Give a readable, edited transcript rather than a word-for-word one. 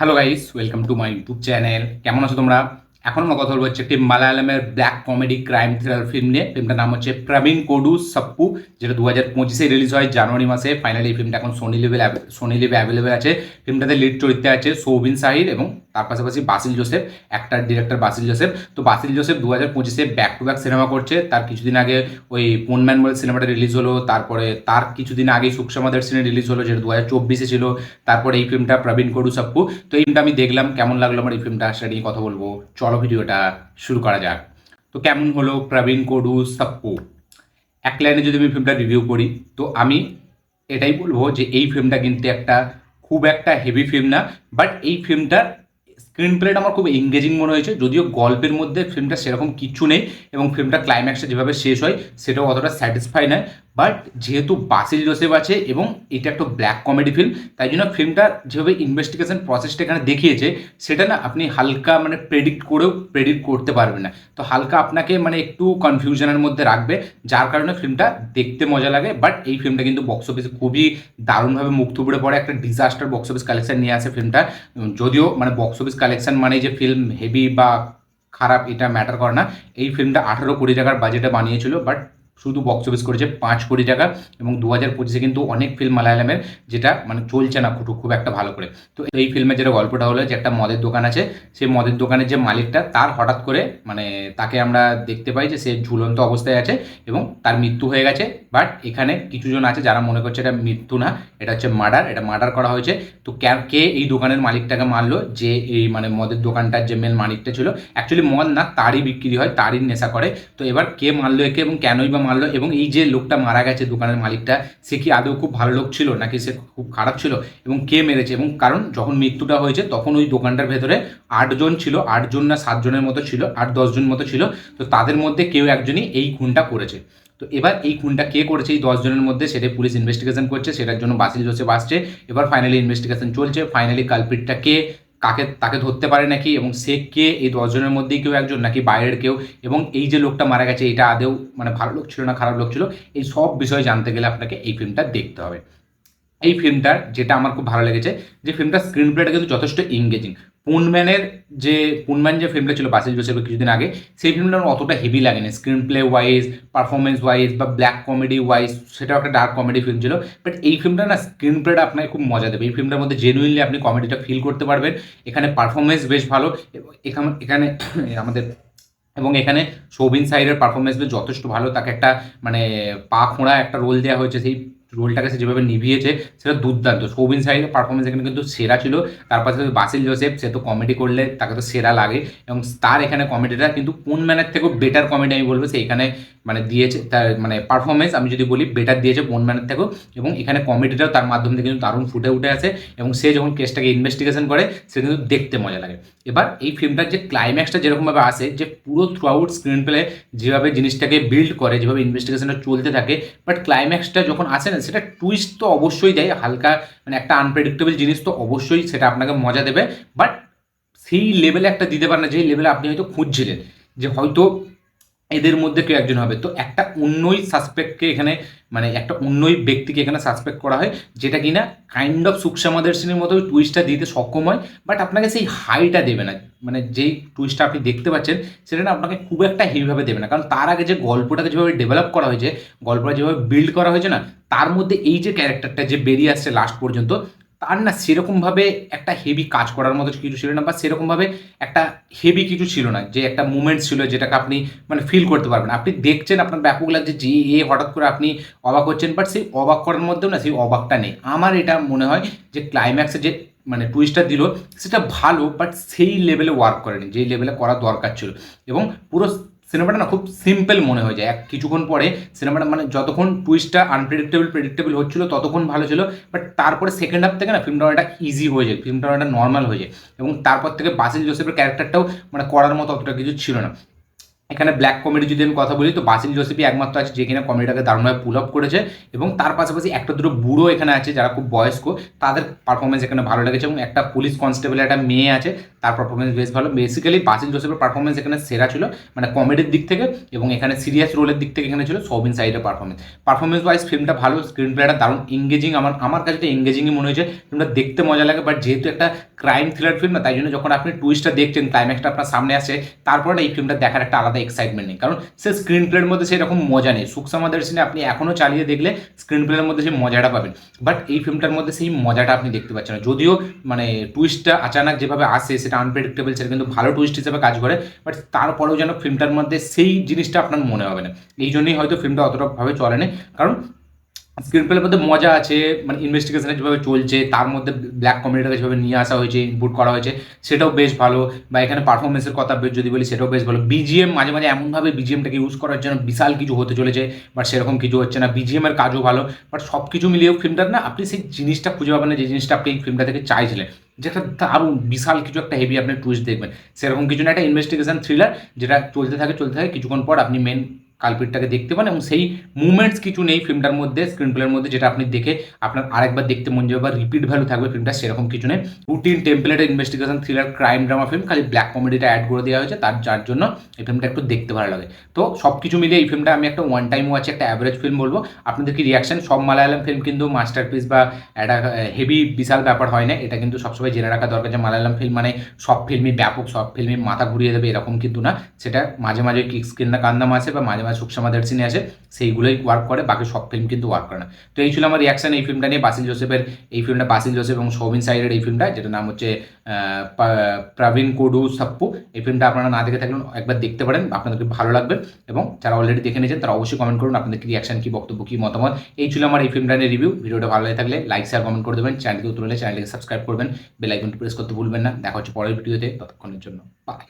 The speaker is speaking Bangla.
Hello guys, welcome to my YouTube channel. কেমন আছো তোমরা? এখন আমরা কথা বলবো হচ্ছে একটি মালায়ালামের black comedy crime thriller film নিয়ে। ফিল্মটার নাম হচ্ছে প্রবীণ কোডু সাপ্পু, যেটা 2025-এ রিলিজ হয় জানুয়ারি মাসে। ফাইনালি এই ফিল্মটা এখন সোনি লিভে অ্যাভেলেবেল আছে। ফিল্মটাতে লিড চরিত্রে আছে সৌবিন সাহির এবং তার পাশাপাশি বাসিল জোসেফ, অ্যাক্টর ডিরেক্টর বাসিল জোসেফ। তো বাসিল জোসেফ 2025-এ ব্যাক টু ব্যাক সিনেমা করছে। তার কিছুদিন আগে ওই পোনম্যান বলে সিনেমাটা রিলিজ হলো, তারপরে তার কিছুদিন আগেই সুকসামাদের সিনে রিলিজ হলো, যেটা 2024-এ ছিল। তারপরে এই ফিল্মটা প্রবীণ কোডু সাপ্পু। তো এই ফিল্মটা আমি দেখলাম, কেমন লাগলো আমার এই ফিল্মটা সেটা নিয়ে কথা বলবো। চলো ভিডিওটা শুরু করা যাক। তো কেমন হলো প্রবীণ কোডু সাপ্পু? এক লাইনে যদি আমি ফিল্মটা রিভিউ করি, তো আমি এটাই বলবো যে এই ফিল্মটা কিন্তু খুব একটা হেভি ফিল্ম না। বাট এই ফিল্মটার স্ক্রিন প্লেটা আমার খুব এঙ্গেজিং মনে হয়েছে, যদিও গল্পের মধ্যে ফিল্মটা সেরকম কিচ্ছু নেই এবং ফিল্মটা ক্লাইম্যাক্সটা যেভাবে শেষ হয় সেটাও অতটা স্যাটিসফাই নয়। বাট যেহেতু বাসিল জোসেফ আছে এবং এটা একটা ব্ল্যাক কমেডি ফিল্ম, তাই জন্য ফিল্মটা যেভাবে ইনভেস্টিগেশন প্রসেসটা এখানে দেখিয়েছে সেটা না আপনি হালকা প্রেডিক্ট করতে পারবেন না। তো হালকা আপনাকে একটু কনফিউশনের মধ্যে রাখবে, যার কারণে ফিল্মটা দেখতে মজা লাগে। বাট এই ফিল্মটা কিন্তু বক্স অফিসে খুবই দারুণভাবে মুখ থুবড়ে পড়ে, একটা ডিজাস্টার বক্স অফিস কালেকশন নিয়ে আসে ফিল্মটা। যদিও বক্স অফিস কালেকশন মানে যে ফিল্ম হেভি বা খারাপ এটা ম্যাটার করে না। এই ফিল্মটা 18 কোটি টাকার বাজেটে বানিয়েছিল, বাট শুধু বক্স অফিস করেছে 5 কোটি টাকা। এবং 2025-এ কিন্তু অনেক ফিল্ম মালায়ালামের যেটা চলছে না খুব একটা ভালো করে। তো এই ফিল্মের যেটা গল্পটা হলো যে একটা মদের দোকান আছে, সেই মদের দোকানের যে মালিকটা তার হঠাৎ করে তাকে আমরা দেখতে পাই যে সে ঝুলন্ত অবস্থায় আছে এবং তার মৃত্যু হয়ে গেছে। বাট এখানে কিছুজন আছে যারা মনে করছে এটা মৃত্যু না, এটা হচ্ছে মার্ডার, এটা মার্ডার করা হয়েছে। তো কে এই দোকানের মালিকটাকে মারলো, যে এই মদের দোকানটার যে মেন মালিকটা ছিল, অ্যাকচুয়ালি মদ না তারই বিক্রি হয়, তারই নেশা করে। তো এবার কে মারলো একে এবং কেনই বা মারলো, এবং এই যে লোকটা মারা গেছে দোকানের মালিকটা, সে কি আদৌ খুব ভালো লোক ছিল নাকি সে খুব খারাপ ছিল, এবং কে মেরেছে। এবং কারণ যখন মৃত্যুটা হয়েছে তখন ওই দোকানটার ভেতরে 8 জন ছিল, 8 জন না 7 জনের মতো ছিল, 8-10 জন মতো ছিল। তো তাদের মধ্যে কেউ একজনই এই খুনটা করেছে। তো এবার এই খুনটা কে করেছে এই 10 জনের মধ্যে, সেটাই পুলিশ ইনভেস্টিগেশন করছে, সেটার জন্য বাসিল জোসেফ আসছে। এবার ফাইনালি ইনভেস্টিগেশন চলছে, ফাইনালি কালপিটটা কে, তাকে ধরতে পারে নাকি, এবং সে কে, এই 10 জনের মধ্যেই কেউ একজন নাকি বাইরের কেউ, এবং এই যে লোকটা মারা গেছে এটা আদেও ভালো লোক ছিল না খারাপ লোক ছিল, এই সব বিষয়ে জানতে গেলে আপনাকে এই ফিল্মটা দেখতে হবে। এই ফিল্মটার যেটা আমার খুব ভালো লেগেছে, যে ফিল্মটার স্ক্রিন প্লেটা কিন্তু যথেষ্ট এঙ্গেজিং। পুনম্যানের যে পুনম্যান যে ফিল্মটা ছিল বাসিল জোসেফের কিছুদিন আগে, সেই ফিল্মটা আমার অতটা হেভি লাগেনি screen play wise, performance wise বা ব্ল্যাক কমেডি ওয়াইজ। সেটাও একটা ডার্ক কমেডি ফিল্ম ছিল। বাট এই ফিল্মটা না স্ক্রিন প্লেটা আপনাকে খুব মজা দেবে। এই ফিল্মটার মধ্যে জেনুইনলি আপনি কমেডিটা ফিল করতে পারবেন। এখানে পারফরমেন্স বেশ ভালো। এবং এখানে আমাদের এবং এখানে সৌবিন সাইরের পারফরমেন্স বেশ যথেষ্ট ভালো। তাকে একটা পা খোঁড়া একটা রোল দেওয়া হয়েছে, সেই রোলটাকে সে যেভাবে নিভিয়েছে সেটা দুর্দান্ত। সৌবিন সাইরের পারফরমেন্স এখানে কিন্তু সেরা ছিল। তার পাশে বাসিল জোসেফ, সে তো কমেডি করলে তাকে তো সেরা লাগে, এবং তার এখানে কমেডিটা কিন্তু কোন ম্যানের থেকেও বেটার কমেডি আমি বলবো সে এখানে দিয়েছে। তার পারফরমেন্স আমি যদি বলি বেটার দিয়েছে কোন ম্যানের থেকেও। এবং এখানে কমেডিটাও তার মাধ্যম থেকে কিন্তু দারুণ ফুটে উঠে আসে, এবং সে যখন কেসটাকে ইনভেস্টিগেশন করে সে কিন্তু দেখতে মজা লাগে। এবার এই ফিল্মটার যে ক্লাইম্যাক্সটা যেরকমভাবে আসে, যে পুরো থ্রু আউট স্ক্রিন প্লে যেভাবে জিনিসটাকে বিল্ড করে, যেভাবে ইনভেস্টিগেশনটা চলতে থাকে, বাট ক্লাইম্যাক্সটা যখন আসে না, সেটা টুইস্ট তো অবশ্যই দেয় হালকা, একটা আনপ্রেডিক্টেবল জিনিস তো অবশ্যই সেটা আপনাকে মজা দেবে। বাট সেই লেভেলে একটা দিতে পারে না যে লেভেলে আপনি হয়তো খুঁজছিলেন, যে হয়তো এদের মধ্যে কেউ একজন হবে। তো একটা অন্যই সাসপেক্টকে এখানে একটা অন্যই ব্যক্তিকে এখানে সাসপেক্ট করা হয়, যেটা কিনা কাইন্ড অফ সুকসামাদের সিনের মতো টুইস্টটা দিতে সক্ষম হয়। বাট আপনাকে সেই হাইটা দেবে না, যেই টুইস্টটা আপনি দেখতে পাচ্ছেন সেটা না আপনাকে খুব একটা হেভিভাবে দেবে না। কারণ তার আগে যে গল্পটাকে যেভাবে ডেভেলপ করা হয়েছে, গল্পটা যেভাবে বিল্ড করা হয়েছে না, তার মধ্যে এই যে ক্যারেক্টারটা যে বেরিয়ে আসছে লাস্ট পর্যন্ত, তার না সেরকমভাবে একটা হেভি কাজ করার মতো কিছু ছিল না, বা সেরকমভাবে একটা হেভি কিছু ছিল না, যে একটা মুভমেন্ট ছিল যেটাকে আপনি ফিল করতে পারবেন। আপনি দেখছেন আপনার ব্যাপক লাগছে, যে হঠাৎ করে আপনি অবাক হচ্ছেন, বাট সেই অবাক করার মধ্যেও না সেই অবাকটা নেই। আমার এটা মনে হয় যে ক্লাইম্যাক্সে যে টুইস্টটা দিল সেটা ভালো, বাট সেই লেভেলে ওয়ার্ক করেনি যেই লেভেলে করা দরকার ছিল। এবং পুরো সিনেমাটা না খুব সিম্পল মনে হয়ে যায় কিছুক্ষণ পরে। সিনেমাটা যতক্ষণ টুইস্টটা প্রেডিক্টেবল হচ্ছিল ততক্ষণ ভালো ছিল, বাট তারপরে সেকেন্ড হাফ থেকে না ফিল্মটা অনেকটা ইজি হয়ে যায়, ফিল্মটা অনেকটা নর্মাল হয়ে যায়। এবং তারপর থেকে বাসিল জোসেফের ক্যারেক্টারটাও করার মতো অতটা কিছু ছিল না। এখানে ব্ল্যাক কমেডি যদি আমি কথা বলি তো বাসিল জোসেফই একমাত্র আছে যে কিনা কমেডিটাকে দারুণভাবে পুল আপ করেছে, এবং তার পাশাপাশি একটা দুটো বুড়ো এখানে আছে যারা খুব বয়স্ক, তাদের পারফরমেন্স এখানে ভালো লেগেছে, এবং একটা পুলিশ কনস্টেবলের একটা মেয়ে আছে, তার পারফরমেন্স বেশ ভালো। বেসিক্যালি বাসিল জোসেফের পারফরমেন্স এখানে সেরা ছিল, মানে কমেডির দিক থেকে, এবং এখানে সিরিয়াস রোলের দিক থেকে এখানে ছিল সবিন সাইডের পারফরমেন্স ওয়াইজ ফিল্মটা ভালো, স্ক্রিন প্লেটা দারুণ এঙ্গেজিং, আমার কাছে তো এঙ্গেজিংই মনে হয়েছে, ফিল্মটা দেখতে মজা লাগে। বাট যেহেতু একটা ক্রাইম থ্রিলার ফিল্ম না, তাই জন্য যখন আপনি টুইস্টটা দেখছেন, ক্লাইম্যাক্সটা আপনার সামনে আসছে, তারপরে এই ফিল্মটা দেখার একটা আলাদা এক্সাইটমেন্ট নেই, কারণ সে স্ক্রিন প্লের মধ্যে সেরকম মজা নেই। সুখসামাদের সিনে আপনি এখনও চালিয়ে দেখলে স্ক্রিন প্লের মধ্যে সেই মজাটা পাবেন, বাট এই ফিল্মটার মধ্যে সেই মজাটা আপনি দেখতে পাচ্ছেন না। যদিও মানে টুইস্টটা আচানক যেভাবে আসে সেটা আনপ্রেডিক্টেবল, সেটা কিন্তু ভালো টুইস্ট হিসেবে কাজ করে, বাট তারপরেও যেন ফিল্মটার মধ্যে সেই জিনিসটা আপনার মনে হবে না। এই জন্যই হয়তো ফিল্মটা অতটাভাবে চলে না, কারণ স্ক্রিন প্লের মধ্যে মজা আছে, মানে ইনভেস্টিগেশনে যেভাবে চলছে তার মধ্যে ব্ল্যাক কমেডিটাকে যেভাবে নিয়ে আসা হয়েছে, ইনপুট করা হয়েছে, সেটাও বেশ ভালো। বা এখানে পারফরমেন্সের কথা যদি বলি সেটাও বেশ ভালো। বিজিএম মাঝে মাঝে এমনভাবে বিজিএমটাকে ইউজ করার জন্য বিশাল কিছু হতে চলেছে, বাট সেরকম কিছু হচ্ছে না। বিজিএমের কাজও ভালো, বাট সব কিছু মিলিয়েও ফিল্মটার না আপনি সেই জিনিসটা খুঁজে পাবেন না যে জিনিসটা আপনি এই ফিল্মটা থেকে চাইছিলেন, যে একটা দারুণ বিশাল কিছু একটা হেভি আপনি টুইস্ট দেখবেন, সেরকম কিছু না। একটা ইনভেস্টিগেশন থ্রিলার যেটা চলতে থাকে কিছুক্ষণ পর আপনি মেন কালপিটটাকে দেখতে পান, এবং সেই মুভমেন্টস কিছু নেই ফিল্মটার মধ্যে, স্ক্রিন প্লের মধ্যে, যেটা আপনি দেখে আপনার আরেকবার দেখতে মন যাবে বা রিপিট ভ্যালু থাকবে ফিল্মটা, সেরকম কিছু নেই। রুটিন টেম্পলেটের investigation thriller crime drama film, খালি ব্ল্যাক কমেডিটা অ্যাড করে দেওয়া হয়েছে যার জন্য এই ফিল্মটা একটু দেখতে ভালো লাগে। তো সব কিছু মিলিয়ে এই ফিল্মটা আমি একটা ওয়ান টাইম ওয়াচ, একটা অ্যাভারেজ ফিল্ম বলবো। আপনাদের কি রিয়াকশন? সব মালায়ালাম ফিল্ম কিন্তু মাস্টারপিস বা একটা হেভি বিশাল ব্যাপার হয় না, এটা কিন্তু সবসময় জেনে রাখা দরকার যে মালায়ালাম ফিল্ম মানে সব ফিল্মই ব্যাপক, সব ফিল্মই মাথা ঘুরিয়ে দেবে এরকম কিন্তু না। সেটা মাঝে মাঝে কিক স্কিন্না কান্দাম আছে বা মাঝে মাঝে সুখসামাদের সিনে আছে, সেইগুলোই ওয়ার্ক করে, বাকি সব ফিল্ম কিন্তু ওয়ার্ক করে না। তো এই ছিল আমার রিয়াকশন এই ফিল্মটা নিয়ে। বাসিল জোসেফের এই ফিল্মটা, বাসিল জোসেফ এবং সৌবিন সাইডের এই ফিল্মটা, যেটা নাম হচ্ছে প্রবীণ কোডু সাপ্পু। এই ফিল্মটা আপনারা না দেখে থাকলেন একবার দেখতে পারেন, আপনাদেরকে ভালো লাগবে, এবং যারা অলরেডি দেখে নিয়েছেন তারা অবশ্যই কমেন্ট করুন আপনাদের কি রিয়াকশন, কি বক্তব্য, কি মতামত। এই ছিল আমার এই ফিল্মটা নিয়ে রিভিউ। ভিডিওটা ভালো লাগে থাকলে লাইক শেয়ার কমেন্ট করে দেবেন, চ্যানেলকে উত্তর হলে চ্যানেলকে সাবস্ক্রাইব করবেন, বেল আইকনটি প্রেস করতে ভুলবেন না। দেখা হচ্ছে পরের ভিডিওতে, ততক্ষণের জন্য বাই।